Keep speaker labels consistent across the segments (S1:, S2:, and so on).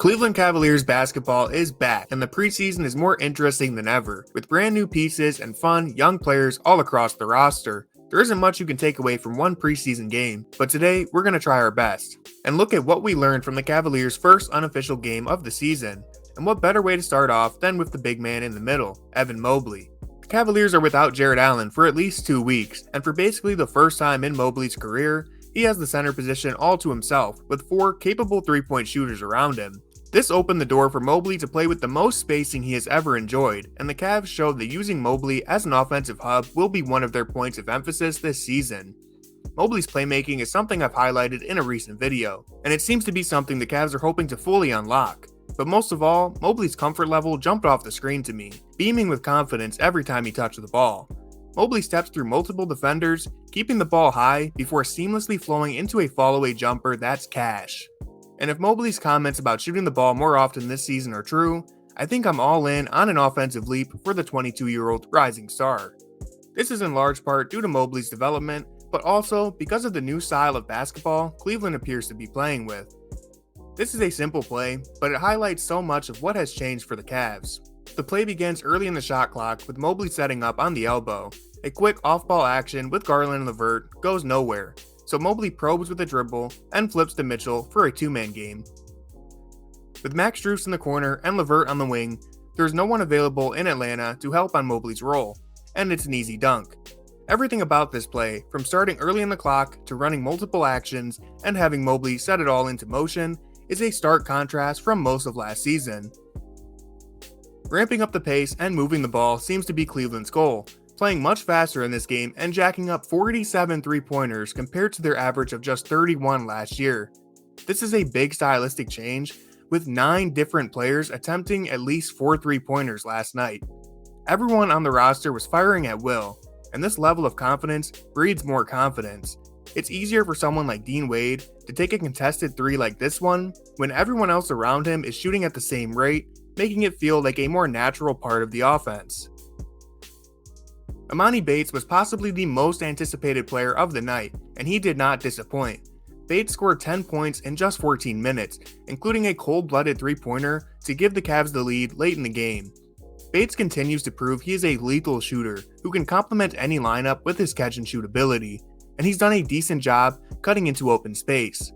S1: Cleveland Cavaliers basketball is back, and the preseason is more interesting than ever, with brand new pieces and fun, young players all across the roster. There isn't much you can take away from one preseason game, but today we're going to try our best, and look at what we learned from the Cavaliers' first unofficial game of the season. And what better way to start off than with the big man in the middle, Evan Mobley. The Cavaliers are without Jarrett Allen for at least 2 weeks, and for basically the first time in Mobley's career, he has the center position all to himself, with 4 capable 3-point shooters around him. This opened the door for Mobley to play with the most spacing he has ever enjoyed, and the Cavs showed that using Mobley as an offensive hub will be one of their points of emphasis this season. Mobley's playmaking is something I've highlighted in a recent video, and it seems to be something the Cavs are hoping to fully unlock. But most of all, Mobley's comfort level jumped off the screen to me, beaming with confidence every time he touched the ball. Mobley steps through multiple defenders, keeping the ball high before seamlessly flowing into a fall-away jumper that's cash. And if Mobley's comments about shooting the ball more often this season are true, I think I'm all in on an offensive leap for the 22-year-old rising star. This is in large part due to Mobley's development, but also because of the new style of basketball Cleveland appears to be playing with. This is a simple play, but it highlights so much of what has changed for the Cavs. The play begins early in the shot clock with Mobley setting up on the elbow. A quick off-ball action with Garland and Lillard goes nowhere, so Mobley probes with a dribble and flips to Mitchell for a 2-man game. With Max Strus in the corner and Lillard on the wing, there's no one available in Atlanta to help on Mobley's role, and it's an easy dunk. Everything about this play, from starting early in the clock to running multiple actions and having Mobley set it all into motion, is a stark contrast from most of last season. Ramping up the pace and moving the ball seems to be Cleveland's goal, playing much faster in this game and jacking up 47 3-pointers compared to their average of just 31 last year. This is a big stylistic change, with 9 different players attempting at least 4 3-pointers last night. Everyone on the roster was firing at will, and this level of confidence breeds more confidence. It's easier for someone like Dean Wade to take a contested 3 like this one when everyone else around him is shooting at the same rate, making it feel like a more natural part of the offense. Emoni Bates was possibly the most anticipated player of the night, and he did not disappoint. Bates scored 10 points in just 14 minutes, including a cold-blooded 3-pointer to give the Cavs the lead late in the game. Bates continues to prove he is a lethal shooter who can complement any lineup with his catch-and-shoot ability, and he's done a decent job cutting into open space.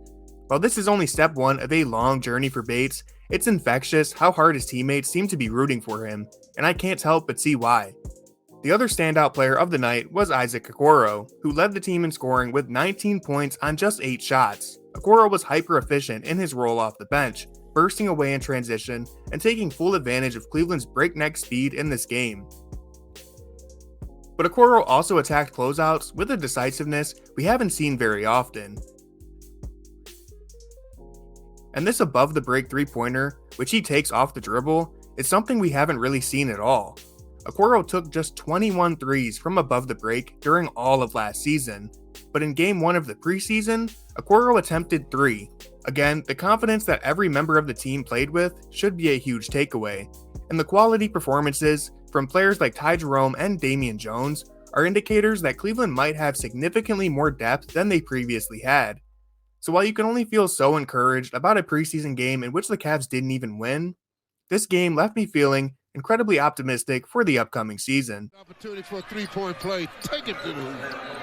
S1: While this is only step 1 of a long journey for Bates, it's infectious how hard his teammates seem to be rooting for him, and I can't help but see why. The other standout player of the night was Okoro, who led the team in scoring with 19 points on just 8 shots. Okoro was hyper-efficient in his role off the bench, bursting away in transition and taking full advantage of Cleveland's breakneck speed in this game. But Okoro also attacked closeouts with a decisiveness we haven't seen very often. And this above-the-break 3-pointer, which he takes off the dribble, is something we haven't really seen at all. Okoro took just 21 threes from above the break during all of last season, but in Game 1 of the preseason, Okoro attempted 3. Again, the confidence that every member of the team played with should be a huge takeaway, and the quality performances from players like Ty Jerome and Damian Jones are indicators that Cleveland might have significantly more depth than they previously had. So while you can only feel so encouraged about a preseason game in which the Cavs didn't even win, this game left me feeling incredibly optimistic for the upcoming season.
S2: Opportunity for a 3-point play. Take it to the hoop.